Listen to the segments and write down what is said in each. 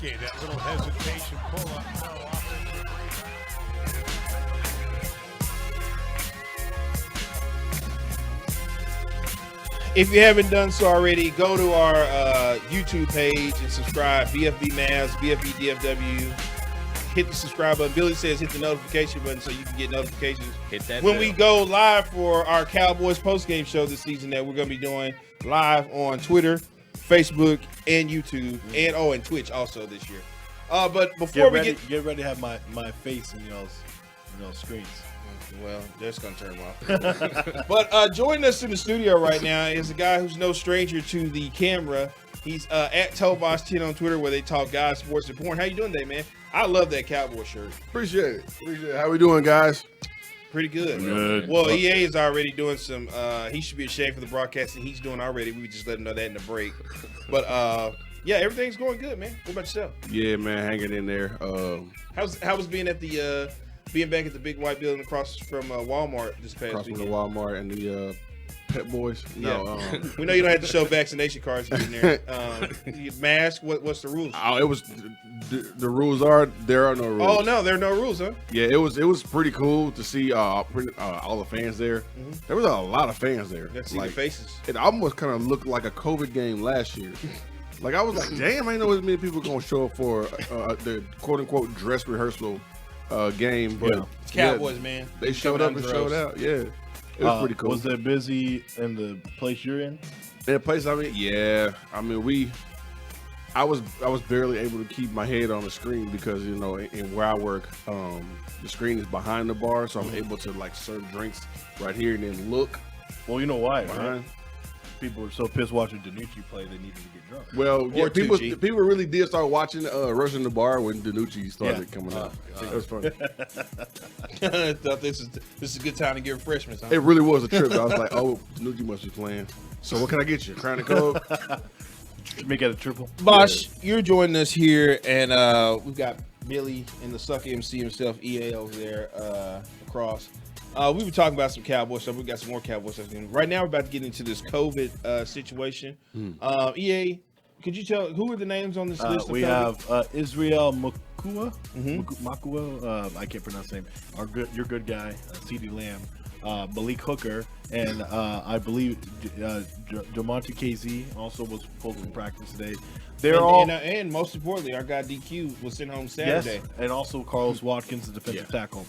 Okay, that little hesitation, pull up, no offensive rebound. If you haven't done so already, go to our YouTube page and subscribe. bFb Mavs, bFb DFW. Hit the subscribe button. Billy says hit the notification button so you can get notifications. Hit that when bell. we go live for our Cowboys postgame show this season that we're going to be doing live on Twitter, Facebook, and YouTube, and Twitch also this year. But before get ready to have my face in y'all's screens. Well, that's going to turn them off. But joining us in the studio right now is a guy who's no stranger to the camera. He's at Tovash 10 on Twitter, where they talk guys, sports, and porn. How you doing today, man? I love that Cowboy shirt. Appreciate it. How we doing, guys? Pretty good. Good. Well, EA is already doing some. He should be ashamed for the broadcasting he's doing already. We just let him know that in the break. But yeah, everything's going good, man. What about yourself? Yeah, man, hanging in there. How was being at the being back at the big white building across from Walmart this past Across from weekend? the Walmart and the Pet Boys. No, We know you don't have to show vaccination cards in there. Mask. What's the rules? it was the rules are there are no rules. Oh no, there are no rules, huh? Yeah, it was pretty cool to see all the fans there. There was a lot of fans there. Let's see the faces. It almost kind of looked like a COVID game last year. Like I was like, damn, I didn't know as many people gonna show up for the quote unquote dress rehearsal game. But It's Cowboys, man. they showed up and showed out. Yeah, it was pretty cool. Was it busy in the place you're in? In a place, I mean, I was barely able to keep my head on the screen because in where I work, the screen is behind the bar, so I'm able to like serve drinks right here and then look. Well, you know why, behind. right? People were so pissed watching Danucci play, they needed to get drunk. Well, yeah, Or people 2G. really did start watching Rushing the Bar when Danucci started coming out. It was funny. I thought this is a good time to get refreshments. Huh? It really was a trip. I was like, oh, Danucci must be playing. So what can I get you? Crown and Coke? Make it a triple. Bosh, you're joining us here, and we've got Billy and the Sucker MC himself, EA, over there across. We were talking about some Cowboy stuff. We got some more Cowboy stuff. Right now, we're about to get into this COVID situation. EA, could you tell who are the names on this list? We of have Israel Makua. Makua. I can't pronounce his name. Your good guy, C.D. Lamb, Malik Hooker, and I believe Jamonte KZ also was pulled from practice today. They're all and most importantly, our guy DQ was sent home Saturday. Yes, and also Carlos Watkins, the defensive tackle.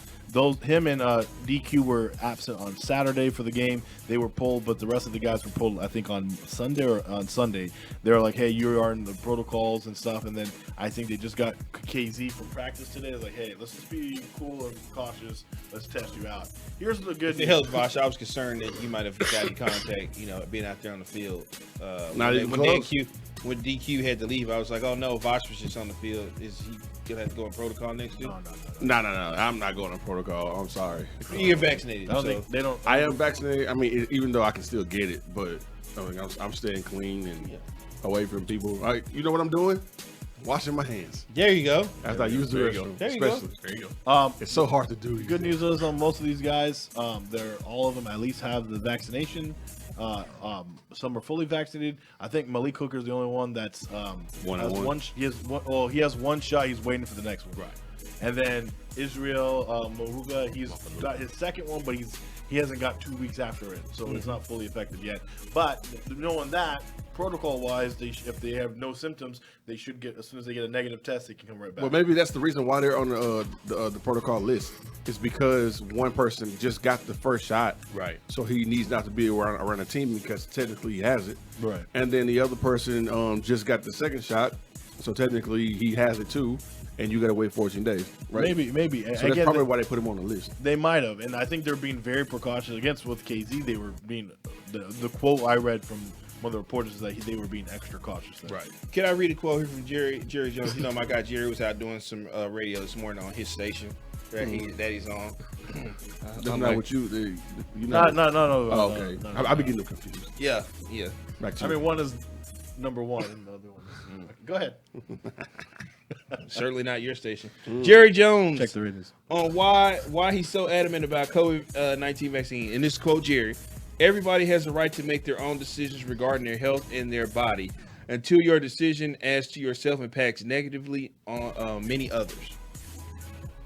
Him and DQ were absent on Saturday for the game. They were pulled, but the rest of the guys were pulled, I think, on Sunday. They were like, hey, you are in the protocols and stuff. And then I think they just got KZ from practice today. They're like, hey, let's just be cool and cautious. Let's test you out. Here's the good The news. hell, Bosh, I was concerned that you might have got in contact, being out there on the field. Not even close. When DQ had to leave, I was like, oh no, Vosh was just on the field. Is he gonna have to go in protocol next week? No. I'm not going on protocol. I'm sorry. You're vaccinated. They don't. I am vaccinated. I mean, even though I can still get it, but I'm staying clean and away from people. You know what I'm doing? Washing my hands. There you go. After I use the restroom. There you go. There you go. It's so hard to do. Good news is on most of these guys, all of them at least have the vaccination. Some are fully vaccinated. I think Malik Hooker is the only one that's he has one shot. He's waiting for the next one. Right. And then Israel Maruga, he's got his second one, but he hasn't got 2 weeks after it, so it's not fully effective yet. But knowing that, protocol-wise, if they have no symptoms, they should get, as soon as they get a negative test, they can come right back. Well, maybe that's the reason why they're on the protocol list. It's because one person just got the first shot, Right. so he needs not to be around a team because technically he has it. Right. And then the other person just got the second shot, so technically he has it too, and you got to wait 14 days, right? Maybe. So that's probably why they put him on the list. They might have, and I think they're being very precautious against with KZ. They were being the quote I read from one of the reporters is that they were being extra cautious there. Right. Can I read a quote here from Jerry Jones? My guy Jerry was out doing some radio this morning on his station that he's on. That's not what you. No. Oh, okay. No. I'll be getting confused. Yeah. Back to I you. mean, one is number one, and the other one is. Go ahead. Certainly not your station. Jerry Jones. Check the ratings. On why he's so adamant about COVID-19 vaccine. And this quote, Jerry: everybody has the right to make their own decisions regarding their health and their body. until your decision as to yourself impacts negatively on many others.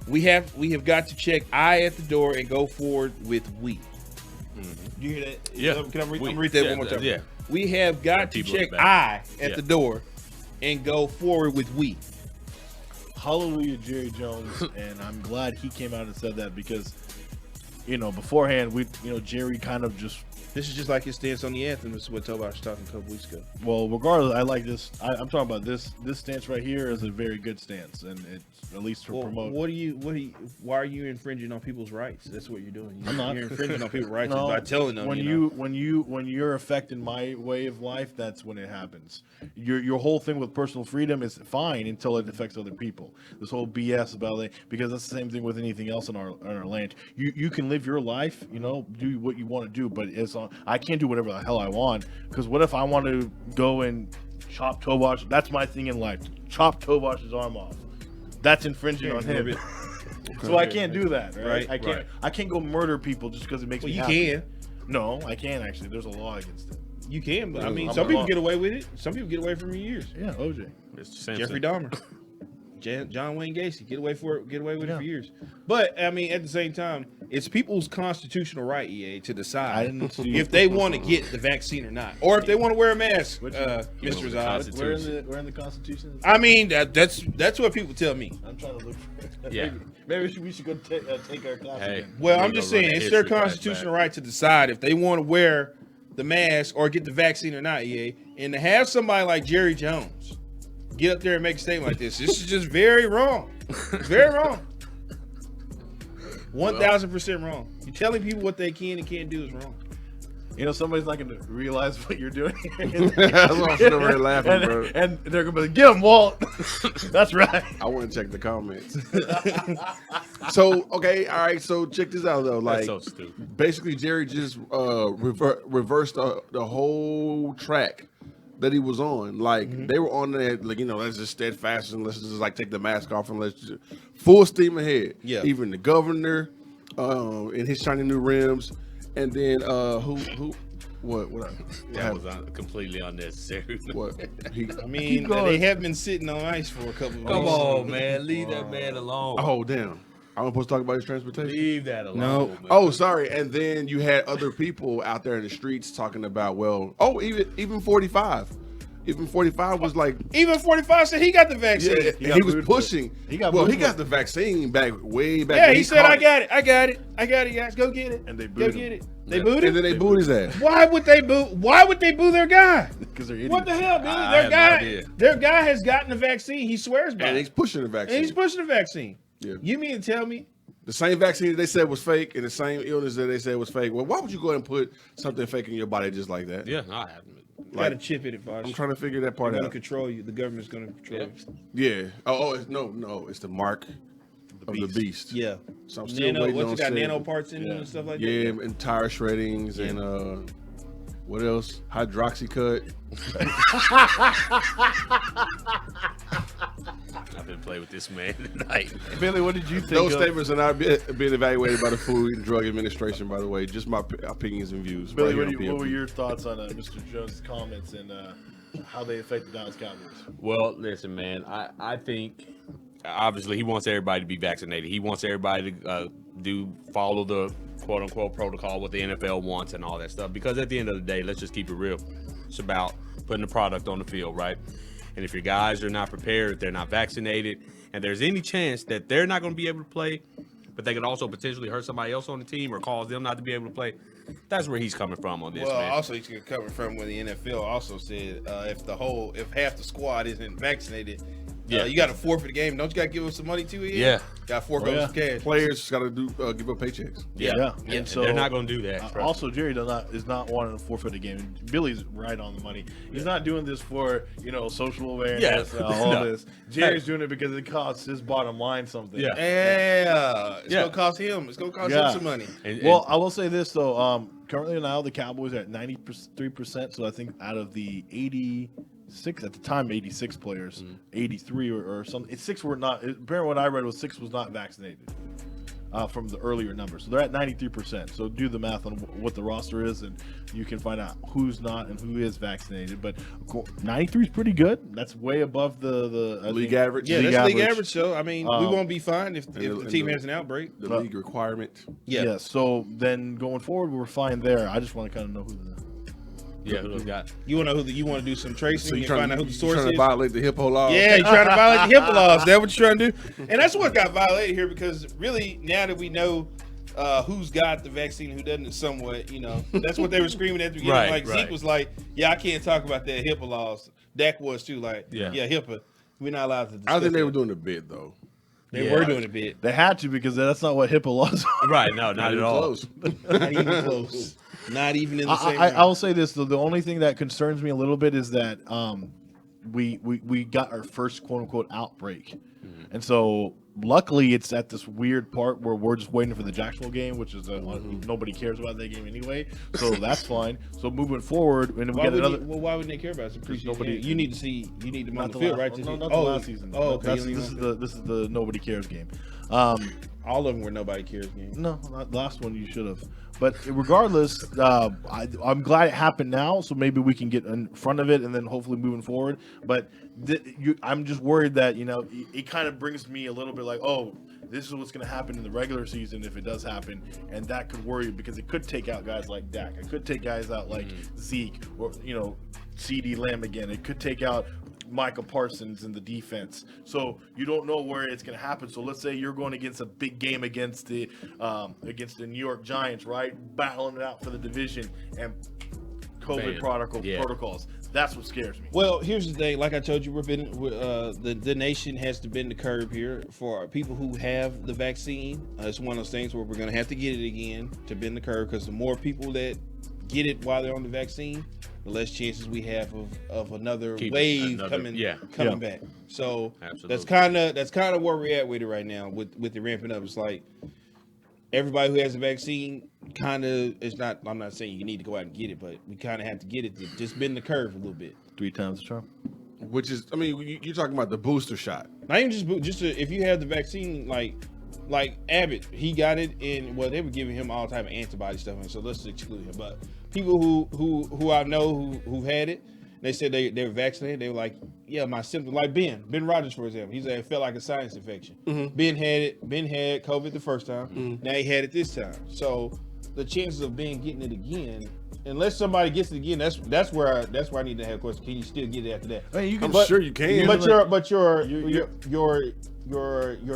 We have got to check I at the door and go forward with we. Mm-hmm. You hear that? Yeah. Can I read, We. I'm read that Yeah, one more time? yeah. We have got to People in check the back. I at Yeah. the door and go forward with we. Hallelujah, Jerry Jones, and I'm glad he came out and said that because, beforehand Jerry kind of just. This is just like his stance on the anthem. This is what Tovash was talking a couple weeks ago. Well, regardless, I like this. I'm talking about this. This stance right here is a very good stance, and it's at least for promote. Why are you infringing on people's rights? That's what you're doing. I'm not. You're infringing on people's rights No, by telling them. when you're affecting my way of life, that's when it happens. Your whole thing with personal freedom is fine until it affects other people. This whole BS about it, because that's the same thing with anything else in our land. You can live your life, do what you want to do, but I can't do whatever the hell I want, because what if I want to go and chop Tovash? That's my thing in life. Chop Tovash's arm off. That's infringing on him. So I can't do that, right? I can't go murder people just because it makes me you happy. can. No, I can't actually. There's a law against it. You can, but I mean, I'm some a people law. get away with it. Some people get away from it years. Yeah, OJ. Jeffrey Dahmer, John Wayne Gacy, get away with it for years. But I mean, at the same time, it's people's constitutional right, EA, to decide if they want to get the vaccine or not, or if they want to wear a mask. Mr. Zod, Where in the Constitution? I mean, that's what people tell me. I'm trying to look for it. Yeah. Maybe we should go take our class Hey. again. Well, We I'm gonna just run saying, a it's their history class constitutional back. right to decide if they want to wear the mask or get the vaccine or not, EA. And to have somebody like Jerry Jones get up there and make a statement like this is just very wrong. Very wrong. 1,000% wrong. You're telling people what they can and can't do is wrong. Somebody's not going to realize what you're doing. That's why I'm sitting over here laughing, and, bro. and they're going to be like, get him, Walt. That's right. I want to check the comments. So, okay, all right. So check this out, though. Like, That's so stupid. basically, Jerry just reversed the whole track that he was on. Like, they were on that, like, let's just steadfast and let's just like take the mask off and let's just full steam ahead. Yeah. Even the governor, in his shiny new rims, and then what That was completely unnecessary. what he. I mean, they have been sitting on ice for a couple of weeks. Come on, man. Leave that man alone. Oh damn! I'm supposed to talk about his transportation. Leave that alone. No. Man. Oh, sorry. And then you had other people out there in the streets talking about, even 45. Even 45 was like, Even 45 said he got the vaccine. yeah, he was pushing. He got the vaccine way back. Yeah, when he said, caught I got it, guys. Go get it. And they Go booed get him. it. They Yeah. booed And him? then they booed his ass. Why would they boo their guy? Because they're idiots. What the hell, Billy? I have no idea. Their guy has gotten the vaccine. He swears by And he's it. pushing the vaccine. And he's pushing the vaccine. Yeah. You mean to tell me? The same vaccine that they said was fake and the same illness that they said was fake. Well, why would you go ahead and put something fake in your body just like that? Yeah, I haven't. Got a chip in it, Vosh. I'm trying to figure that part They're going out. to control you. The government's going to control Yeah. you. Yeah. No. It's the mark of the beast. Yeah. So I'm still waiting what's on it got? said- Nano parts in it and stuff like that? Yeah, and tire shreddings and what else? Hydroxycut. I've been playing with this man tonight. Billy, what did you think Those of? statements are not being evaluated by the Food and Drug Administration, by the way. Just my opinions and views. Billy, right here on what were PFP. your thoughts on Mr. Jones' comments and how they affect the Dallas Cowboys? Well, listen, man. I think obviously he wants everybody to be vaccinated. He wants everybody to follow the quote unquote protocol, what the NFL wants, and all that stuff. Because at the end of the day, let's just keep it real. It's about putting the product on the field, right? And if your guys are not prepared, they're not vaccinated, and there's any chance that they're not going to be able to play, but they could also potentially hurt somebody else on the team or cause them not to be able to play. That's where he's coming from on this, Well, man. also he's coming from when the NFL also said if half the squad isn't vaccinated, you got to forfeit the game. Don't you got to give them some money too? Yeah. Got to forfeit some cash. Players got to give up paychecks. Yeah. And so they're not going to do that. trust me. Also, Jerry is not wanting to forfeit a game. Billy's right on the money. He's not doing this for social awareness, all No. this. Jerry's doing it because it costs his bottom line something. Yeah. It's gonna cost him. It's gonna cost him some money. Well, I will say this though. Currently now the Cowboys are at 93%. So I think out of the 86 at the time, 86 players, 83 or something. 6 were not. Apparently, what I read was 6 was not vaccinated. from the earlier numbers. So they're at 93%. So do the math on what the roster is, and you can find out who's not and who is vaccinated. But 93 is pretty good. That's way above the League average. Yeah, League that's league average. average. So I mean, we won't be fine if the and team the- has an outbreak. The league requirement. Yeah. So then going forward, we're fine there. I just want to kind of know who who's got? You want to know who you want to do some tracing So you and find trying, out who you the source trying to is. violate the HIPAA law? Yeah, you're trying to violate the HIPAA laws. That's what you're trying to do. And that's what got violated here because really now that we know who's got the vaccine and who doesn't, somewhat, that's what they were screaming at the beginning. Right, like Zeke right. was like, yeah, I can't talk about that HIPAA laws. Dak was too. Like, Yeah. HIPAA. We're not allowed to discuss I think they that. were doing a bid though. They Yeah. were doing a bit. They had to because that's not what HIPAA laws are. Right? No, not at even all. close. Not even close. Not even in the same I will say this though: the only thing that concerns me a little bit is that we got our first quote unquote outbreak, and so luckily it's at this weird part where we're just waiting for the Jacksonville game, which is nobody cares about that game anyway, so that's fine. So moving forward, and we Why get would another. why wouldn't they care about it? It's a preseason nobody- game. You need them on Not the the field, last, right? no, not the last season. Oh, okay. This is the nobody cares game. All of them were nobody cares games. No, not the last one you should have. But regardless, I'm glad it happened now, so maybe we can get in front of it and then hopefully moving forward. But I'm just worried that, it kind of brings me a little bit like, oh, this is what's going to happen in the regular season if it does happen. And that could worry you because it could take out guys like Dak. It could take guys out like Zeke or, CD Lamb again. It could take out Micah Parsons in the defense. So you don't know where it's going to happen. So let's say you're going against a big game against the New York Giants, right? Battling it out for the division and COVID protocols. That's what scares me. Well, here's the thing. Like I told you, the nation has to bend the curve here for people who have the vaccine. It's one of those things where we're going to have to get it again to bend the curve because the more people that get it while they're on the vaccine, the less chances we have of another wave coming back. So Absolutely. that's kind of where we're at with it right now with the ramping up. It's like everybody who has a vaccine kind of I'm not saying you need to go out and get it, but we kind of have to get it to just bend the curve a little bit. 3 times the charm. Which is, you're talking about the booster shot. Not even just if you have the vaccine, like Abbott, he got it in. Well, they were giving him all type of antibody stuff, and so let's exclude him. But people who I know who had it, they said they were vaccinated. They were like, yeah, my symptoms, like Ben Rogers, for example. He said it felt like a sinus infection. Ben had COVID the first time. Now he had it this time. So the chances of Ben getting it again, unless somebody gets it again, that's where I need to have a question. Can you still get it after that? I mean, you can. I'm sure you can. But your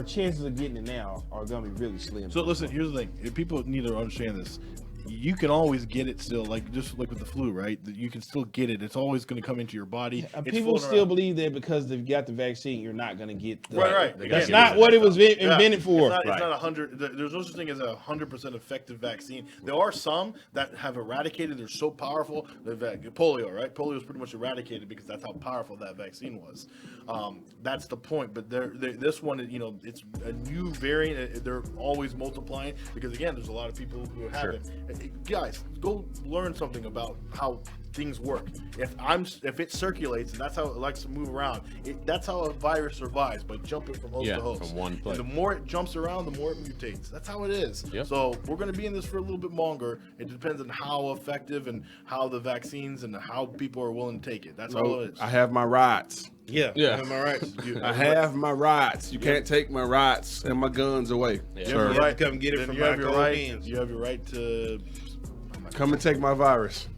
chances of getting it now are gonna be really slim. So listen, here's the thing. If people need to understand this, you can always get it still, just like with the flu, right? You can still get it. It's always going to come into your body. It's People floating still around. believe that because they've got the vaccine, you're not going to get the, Right. That's not what it was invented for. It's not 100. There's no such thing as a 100% effective vaccine. There are some that have eradicated. They're so powerful. Polio, right? Polio is pretty much eradicated because that's how powerful that vaccine was. That's the point. But this one, it's a new variant. They're always multiplying because again, there's a lot of people who have it. Guys, go learn something about how things work. If it circulates, and that's how it likes to move around, that's how a virus survives, by jumping from host to host. From one place. And the more it jumps around, the more it mutates. That's how it is. Yep. So we're going to be in this for a little bit longer. It depends on how effective and how the vaccines and how people are willing to take it. That's all it is. I have my rights. Yeah. Am I right? I have my rights. You can't take my rights and my guns away. Yeah. You have to come get it Then from you my have your cold right. hands. You have your right to. Come and take my virus.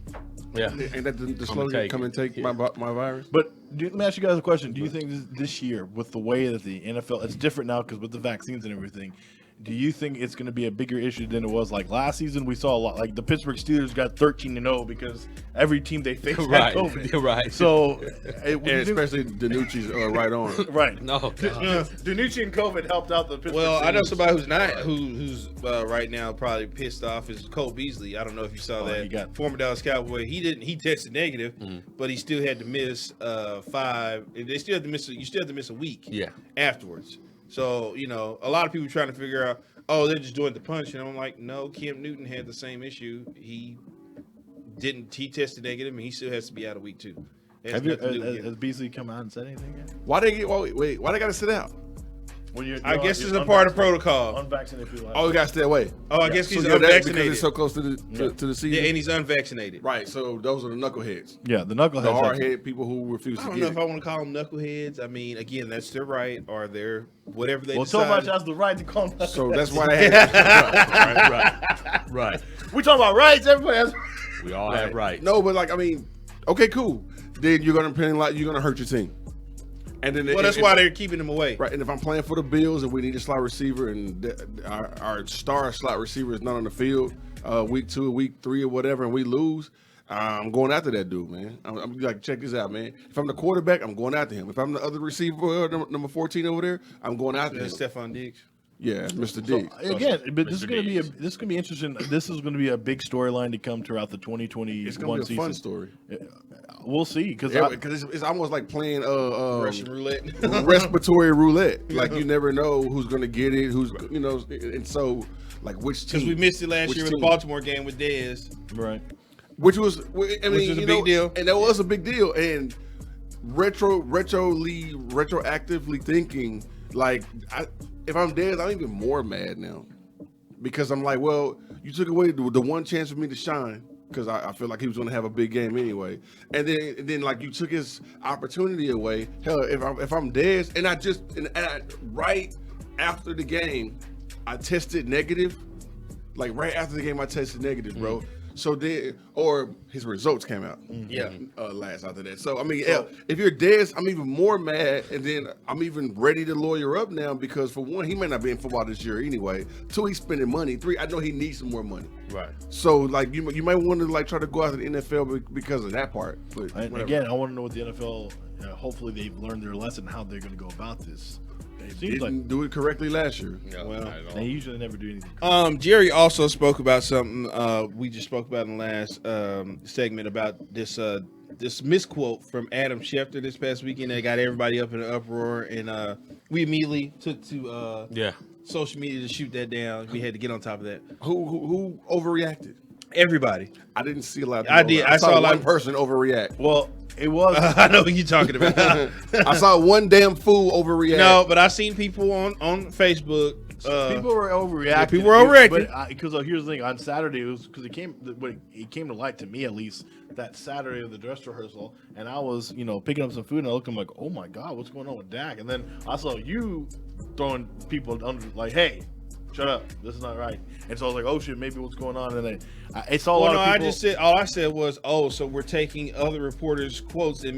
Yeah. Ain't that the slogan? Come and take my virus. But let me ask you guys a question. Do you think this year, with the way that the NFL, it's different now because with the vaccines and everything, do you think it's going to be a bigger issue than it was like last season? We saw a lot, like the Pittsburgh Steelers got 13-0 because every team they faced had Right. COVID. Right. So, And especially Danucci's right on. right. No. God. Danucci and COVID helped out the Pittsburgh Well, I know Steelers. somebody who's not who's right now probably pissed off is Cole Beasley. I don't know if you saw Oh, that. he got- Former Dallas Cowboy. He tested negative, but he still had to miss 5. They still had to miss. You still have to miss a week. Yeah. Afterwards. So a lot of people trying to figure out, oh, they're just doing the punch, and I'm like, no, Cam Newton had the same issue. He tested negative, and he still has to be out a week too. It has Have you, nothing to do with has Beasley come out and said anything yet? Why they got to sit out? I guess it's a part of protocol. Unvaccinated people. Oh, you gotta stay away. Oh, I guess he's So, that because unvaccinated. it's so close to the season. Yeah, and he's unvaccinated. Right. So those are the knuckleheads. Yeah, the knuckleheads. The hard-headed people who refuse I to don't know get if it. I want to call them knuckleheads. I mean, again, that's their right or their whatever they Well, decide. Tovash has the right to call them. So that's why they had Right. We talking about rights. Everybody has. We all have rights. No, but like I mean, okay, cool. Then you're gonna you're gonna hurt your team. And then Well, that's why they're keeping him away. right. And if I'm playing for the Bills and we need a slot receiver and our star slot receiver is not on the field week 2 or week 3 or whatever, and we lose, I'm going after that dude, man. I'm like, check this out, man. If I'm the quarterback, I'm going after him. If I'm the other receiver, number 14 over there, I'm going after him. Stephon Diggs. Yeah, Mr. D. Again, but this is Mr. going to be Diggs. this is going to be interesting. This is going to be a big storyline to come throughout the 2021 It's gonna be a season. fun story. We'll see because Because it's almost like playing Russian roulette. respiratory roulette. Like you never know who's gonna get it, who's and so like which team? Because we missed it last which year with the team? Baltimore game with Dez. right. which was I mean, was a you big know, deal. and that was a big deal. And retroactively thinking, like if I'm dead, I'm even more mad now because I'm like, well, you took away the one chance for me to shine. Because I feel like he was going to have a big game anyway, and then like you took his opportunity away. Hell, if I'm dead, and I right after the game, I tested negative. Like right after the game, I tested negative, bro. So then, or his results came out. Yeah. Last after that. So I mean, if you're dead, I'm even more mad, and then I'm even ready to lawyer up now because for one, he may not be in football this year anyway. 2, he's spending money. 3, I know he needs some more money. Right. So like you might want to like try to go after the NFL because of that part. But And whatever. again, I want to know what the NFL. Hopefully, they've learned their lesson how they're going to go about this. It seems like didn't do it correctly last year. No, Well, not at all. they usually never do anything. Jerry also spoke about something we just spoke about in the last segment about this misquote from Adam Schefter this past weekend that got everybody up in an uproar, and we immediately took to Yeah. social media to shoot that down. We had to get on top of that. Who overreacted? Everybody. I didn't see a lot of I people. did. I saw a lot one of- person overreact. Well, it was. I know what you're talking about. I saw one damn fool overreact. No, but I seen people on Facebook. People were overreacting. people were overreacting. But because here's the thing: on Saturday, it was because it came to light to me at least that Saturday of the dress rehearsal, and I was picking up some food, and I looked, I'm like, oh my god, what's going on with Dak? And then I saw you throwing people under, like, hey, shut up, this is not right. And so I was like, oh shit, maybe what's going on? And then I saw a Well, lot no, of I people. just said all I said was, oh, so we're taking other reporters' quotes and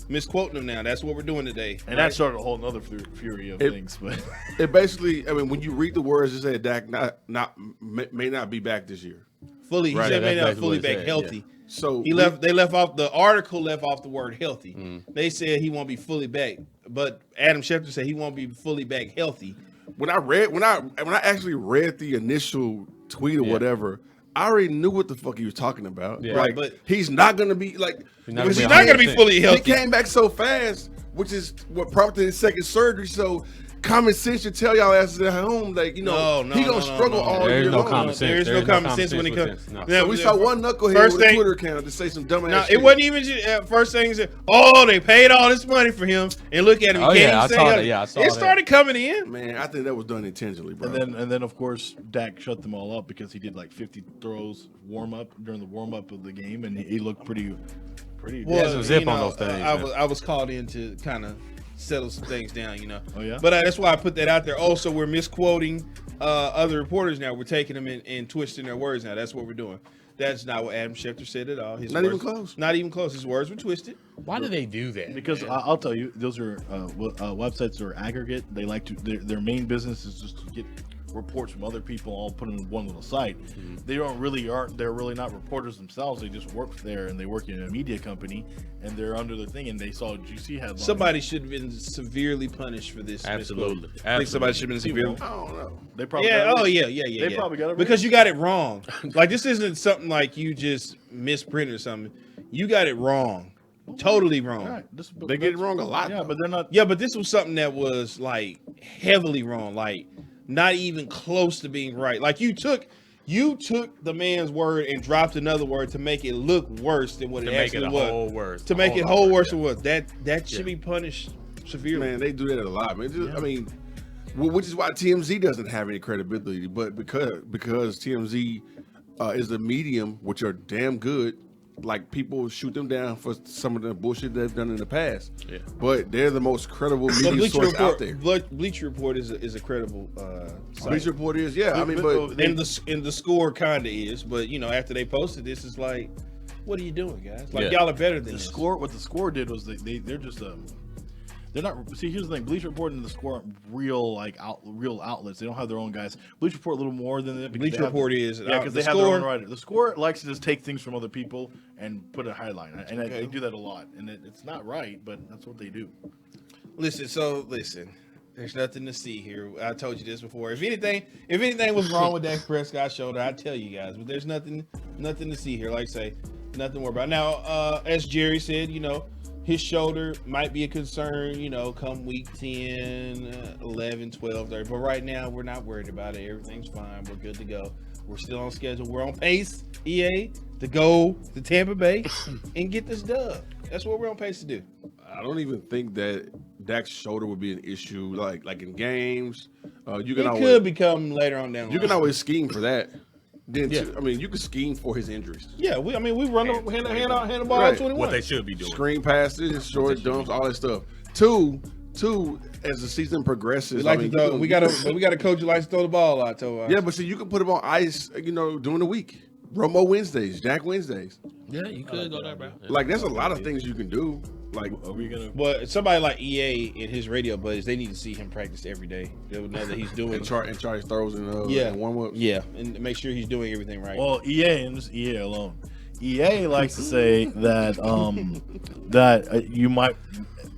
misquoting them now. That's what we're doing today. and that started a whole nother fury of things. But It basically, I mean, when you read the words, it said Dak may not be back this year. Fully, he Right, said may that's not fully basically what he back said, healthy. So They left off the article left off the word healthy. They said he won't be fully back, but Adam Schefter said he won't be fully back healthy. when I actually read the initial tweet or whatever, I already knew what the fuck he was talking about. Yeah. Like, But- he's not gonna be like. He's not because He's gonna not going to be 100%. fully He healthy. came back so fast, which is what prompted his second surgery. So common sense should tell y'all asses at home, like, No, he gonna struggle all There year is no long. common sense. There is no common sense when it with comes. this. No. Now, We saw one knucklehead First with a thing- Twitter account to say some dumbass No, shit. it wasn't even first thing. Is they paid all this money for him, and look at him. He Oh, can't yeah, even I say saw it. that. Yeah, I saw It that. started coming in. Man, I think that was done intentionally, bro. and then of course Dak shut them all up because he did like 50 throws during the warm up of the game, and he looked pretty. Well, some zip on those things, man. I was called in to kind of settle some things down, Oh, yeah? But that's why I put that out there. Oh, so we're misquoting other reporters now. We're taking them and twisting their words now. That's what we're doing. That's not what Adam Schefter said at all. His Not even words- close. Not even close. His words were twisted. Why do they do that? Because man? I'll tell you, those are websites that are aggregate. They like to their main business is just to get reports from other people all put in one little site. They're really not reporters themselves. They just work there and they work in a media company and they're under the thing and they saw GC headline. Somebody should have been severely punished for this. Absolutely. misquote. I think somebody should have been severely. I don't know. They probably Yeah. got it Oh, right. yeah. They probably got it right. because you got it wrong. Like this isn't something like you just misprinted or something. You got it wrong. Totally wrong. All right, They get it wrong a lot. Yeah, though. but they're not. Yeah, but this was something that was like heavily wrong. Like not even close to being right. Like you took the man's word and dropped another word to make it look worse than what to it make actually it a was. whole worse. To make it whole worse than what that should be punished severely. Man, they do that a lot, man. I mean, which is why TMZ doesn't have any credibility. But because TMZ is a medium, which are damn good. Like, people shoot them down for some of the bullshit they've done in the past. Yeah. But they're the most credible media source out there. Bleacher Report is a credible site. Bleacher Report is, yeah. I mean, but and the score kind of is, but after they posted this, it's like, what are you doing, guys? Like, y'all are better than this. What the score did was they're just they're not. See, here's the thing: Bleacher Report and the Score aren't real real outlets. They don't have their own guys. Bleacher Report a little more than that. Bleacher Report is because they have their own writer. The Score likes to just take things from other people and put a highlight, and they do that a lot. And it's not right, but that's what they do. Listen. There's nothing to see here. I told you this before. If anything was wrong with Dak Prescott's shoulder, I'd tell you guys. But there's nothing to see here. Like I say, nothing to worry about. Now, as Jerry said, his shoulder might be a concern, come week 10, 11, 12, 30. But right now, we're not worried about it. Everything's fine. We're good to go. We're still on schedule. We're on pace, EA, to go to Tampa Bay and get this dub. That's what we're on pace to do. I don't even think that Dak's shoulder would be an issue. Like in games, you can could become later on down the line. You can always scheme for that. Then I mean, you can scheme for his injuries. Yeah, we run hand the ball on 21. What they should be doing. Screen passes, short dumps, all that stuff. Two, as the season progresses, we got a coach who likes to throw the ball out. Tovash. Yeah, but see, you can put him on ice, during the week. Romo Wednesdays, Dak Wednesdays. Yeah, you could go that route. Like, there's a lot of things you can do. Like, are we gonna? But somebody like EA and his radio buddies, they need to see him practice every day. They would know that he's doing and chart his throws and warm ups. Yeah, and make sure he's doing everything right. Well, EA and just EA alone. EA likes to say that that you might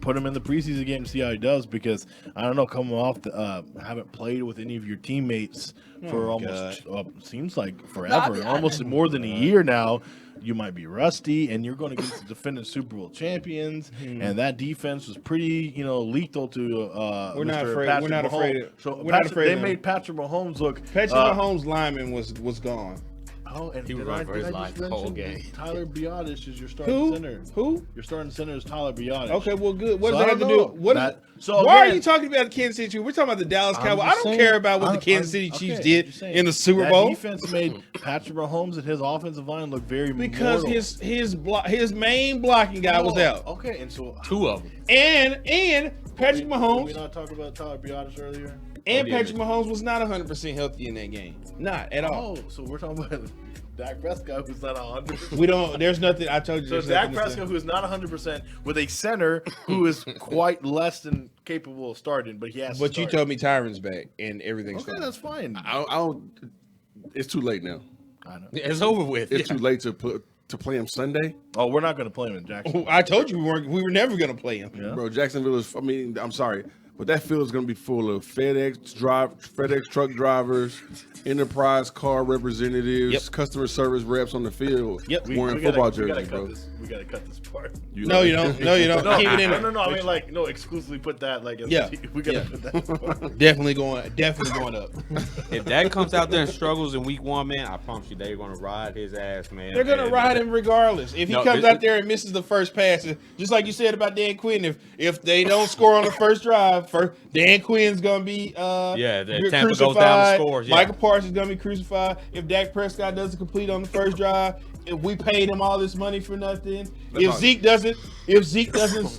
put him in the preseason game to see how he does, because I don't know, coming off the haven't played with any of your teammates for almost seems like forever, almost more than a year now. You might be rusty, and you're going against the defending Super Bowl champions, and that defense was pretty, lethal to. We're not afraid. Patrick We're not Mahomes. afraid. We're not afraid. They made Patrick Mahomes look. Patrick Mahomes' lineman was gone. Oh, and he was running for his life the whole game. Tyler Biotis is your starting center. Who? Your starting center is Tyler Biotis. Okay, well, good. What does that have to do? Why are you talking about the Kansas City Chiefs? We're talking about the Dallas Cowboys. I don't care about what the Kansas City Chiefs did in the Super Bowl. That defense made Patrick Mahomes and his offensive line look very because mortal. his main blocking guy was out. Okay, and so two of them. And Patrick Mahomes. Did we not talk about Tyler Biotis earlier? And Patrick Mahomes was not 100% healthy in that game. Not at all. Oh, so we're talking about Dak Prescott, who's not 100%. We don't. There's nothing. I told you. So Dak Prescott, who is not 100%, with a center who is quite less than capable of starting, but he has. But you told me Tyron's back and everything's fine. That's fine. I don't. It's too late now. I know. It's over with. It's too late to play him Sunday. Oh, we're not going to play him in Jacksonville. I told you we were never going to play him. Yeah. Bro, Jacksonville is. I mean, I'm sorry, but that field is going to be full of FedEx truck drivers, Enterprise car representatives, customer service reps on the field wearing football jerseys, bro. We got to cut this part. No, you don't. No, you don't. Keep it in there. No. I mean, exclusively put that. We got to put that part. Definitely going up. If Dak comes out there and struggles in week 1, man, I promise you they're going to ride his ass, man. They're going to ride him regardless. If he comes out there and misses the first pass, just like you said about Dan Quinn, if they don't score on the first drive, Dan Quinn's going to be Tampa goes down the scores. Michael Parsons is going to be crucified. If Dak Prescott doesn't complete on the first drive, if we paid him all this money for nothing, if Zeke doesn't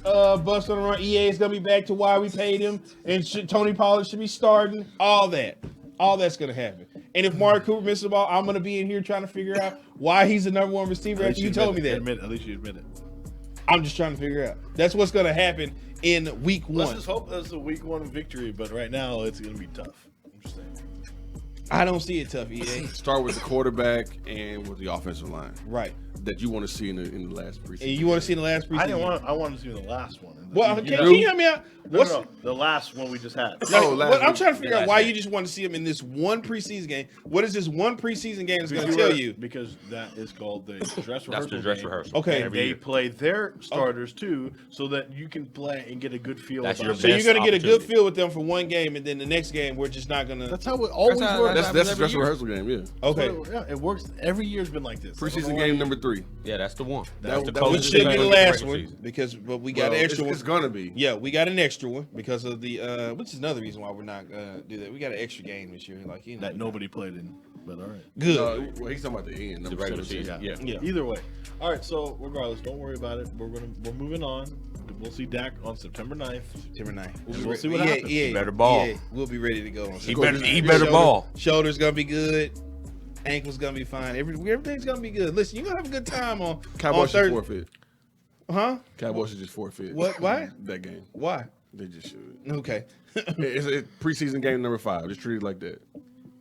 bust on the run, EA is going to be back to why we paid him, and Tony Pollard should be starting. All that's going to happen. And if Mark Cooper misses the ball, I'm going to be in here trying to figure out why he's the number one receiver after you told me that. At least you admit it. I'm just trying to figure out. That's what's going to happen in week 1. Let's just hope that's a week 1 victory, but right now it's going to be tough. I'm just saying. I don't see it tough, EA. Start with the quarterback and with the offensive line. Right. That you want to see in the last preseason. And you want to see in the last preseason? I want to see the last one. Well, can you help me out? No, the last one we just had. I'm trying to figure out why you just want to see him in this one preseason game. What is this one preseason game is going to tell you? Because that is called the dress rehearsal. That's the dress rehearsal. Okay. And they play their starters too, so that you can play and get a good feel. That's about your it. So you're going to get a good feel with them for one game, and then the next game we're just not going to. That's how it always works. That's happens the every dress year. rehearsal game. Yeah. Okay. So, yeah, it works. Every year's been like this. Preseason game number 3. Yeah, that's the one. That- the that Which closest should thing be the to last regular one season. but we got an extra one. It's gonna be. Yeah, we got an extra one because of the which is another reason why we're not gonna do that. We got an extra game this year, like that nobody played in. But all right. good. Well, he's talking about the end. The number regular 17. season. Yeah. Yeah. Either way. All right. So regardless, don't worry about it. We're moving on. We'll see Dak on September 9th. September 9th. And we'll see what happens. Yeah, He better ball. Yeah, we'll be ready to go. On He September better 9th. he better ball. Shoulder's gonna be good. Ankle's gonna be fine. Everything's gonna be good. Listen, you're gonna have a good time on Cowboys should Thursday. forfeit. Huh? Cowboys should just forfeit. What? Why? That game. Why? They just should. Okay. It's preseason game number 5. Just treat it like that.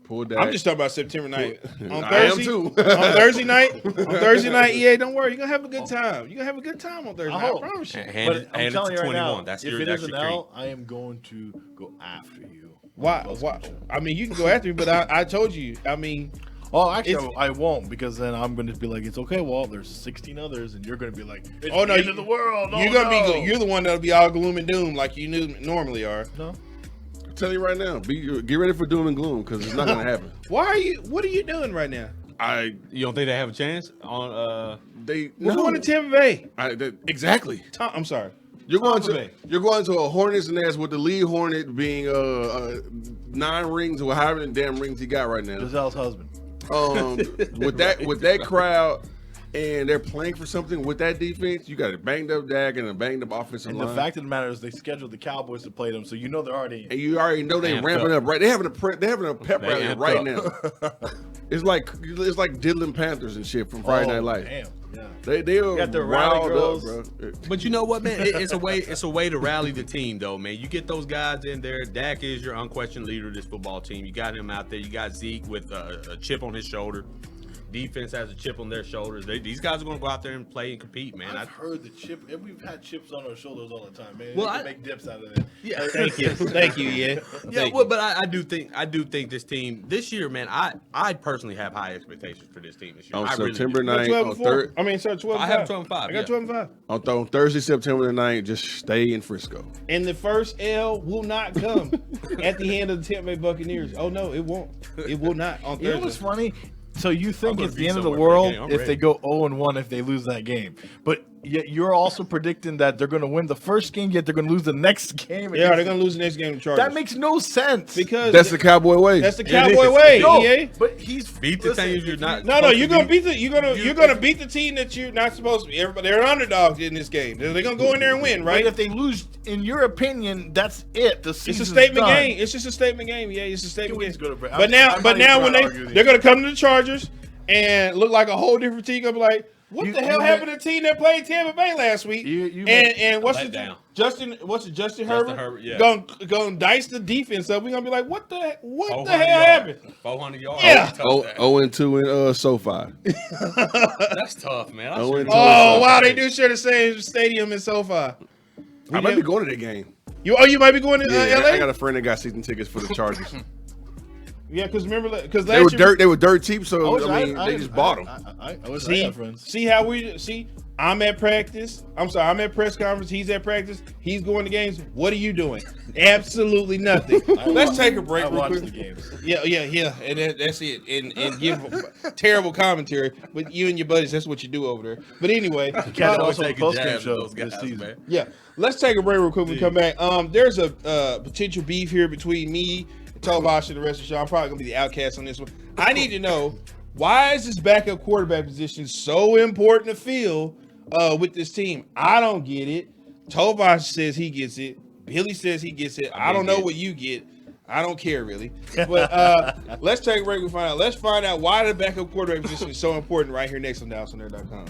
Pull that. I'm just talking about September 9th. On I am Thursday, too. on Thursday night, EA, don't worry. You're going to have a good time. You're going to have a good time on Thursday I night. I hope. promise you. Hand But it I'm telling to you right 21. now, That's if your it is extra an treat. L, I am going to go after you. Why? I mean, you can go after me, but I told you. I mean, Oh, actually, It's- I won't because then I'm going to be like, it's okay, Walt. There's 16 others, and you're going to be like, it's oh no, the end of the world. Oh, you're gonna no. be. You're the one that'll be all gloom and doom like you normally are. No. I'm telling you right now. Get ready for doom and gloom because it's not gonna happen. Why are you? What are you doing right now? You don't think they have a chance on We're going to Tampa Bay. Exactly. I'm sorry. You're going Tampa to Bay. a Hornets nest with the lead Hornet being 9 rings or however many damn rings he got right now. Giselle's husband. With that crowd and they're playing for something with that defense, you got a banged up Dak and a banged up offensive And line. the fact of the matter is, they scheduled the Cowboys to play them, so you know they're already. And you already know they're Amped ramping up. up, right? They're having a pep They rally amped right up. now. It's like diddling Panthers and shit from Friday Night Lights. Damn. Yeah. They are Got their rally riled girls. up, bro. But you know what, man? It's a way to rally the team, though, man. You get those guys in there. Dak is your unquestioned leader of this football team. You got him out there. You got Zeke with a chip on his shoulder. Defense has a chip on their shoulders. These guys are going to go out there and play and compete, man. I've heard the chip, and we've had chips on our shoulders all the time, man. Well, Well, I- make dips out of it. Yeah, Thank you. Thank you. Yeah. Yeah, Thank well, you. but I do think this team this year, man. I personally have high expectations for this team this year. On I really September do. 9th, 12 on and 4. third, I mean, sorry, 12 I and have 5. 12 and 5, I got yeah. 12 and 5. on Thursday, September the 9th, just stay in Frisco. And the first L will not come at the hand of the Tampa Bay Buccaneers. Oh no, it won't. It will not on You know what's Thursday. funny? So you think gonna it's be the end of the somewhere for the world game. I'm if ready. they go 0-1 if they lose that game, but yet you're also predicting that they're going to win the first game, yet they're going to lose the next game. Yeah, they're gonna lose the next game to Chargers. That makes no sense. because That's the Cowboy way. that's the Cowboy way. no, EA. but he's Beat the teams you're not. No, supposed you're to gonna beat. beat the you're gonna beat the team that you're not supposed to be. Everybody, they're underdogs in this game. They're gonna go in there and win, right. right? If they lose, in your opinion, that's it. The It's season's a statement done. game. It's just a statement game. Yeah, it's a statement Can we game. just go to break? But now, I'm not even when trying to argue with they're you. gonna come to the Chargers and look like a whole different team, gonna be like, what You- the hell you happened to the team that played Tampa Bay last week? And what's Let the down. Justin Herbert? Herbert, yeah. Gonna dice the defense up. We're gonna be like, what the hell 400 happened? yards. 400 yards. Yeah. Oh, 0-2 in SoFi. that's tough, man. I Oh, sure and do. Oh wow, they do share the same stadium in SoFi. I might be going to that game. You might be going to Yeah, LA. I got a friend that got season tickets for the Chargers. Yeah, because remember, because They were last year, They were dirt cheap, so I mean, they just bought them. I wish I see, had friends. see how we see. I'm at practice. I'm sorry, I'm at press conference. He's at practice. He's going to games. What are you doing? Absolutely nothing. Let's take a break I real watch quick. the games. Yeah, and that's it. And give terrible commentary. But you and your buddies, that's what you do over there. But anyway, Catch Always also the taking post-game jabs at show those guys, this season. man. yeah, let's take a break real quick when we come back. There's a potential beef here between me, Tovash, and the rest of the show. I'm probably gonna be the outcast on this one. I need to know, why is this backup quarterback position so important to fill with this team? I don't get it. Tovash says he gets it. Billy says he gets it. I don't know what you get. I don't care really. But let's take a break and find out. Let's find out why the backup quarterback position is so important right here next on DallasOnAir.com.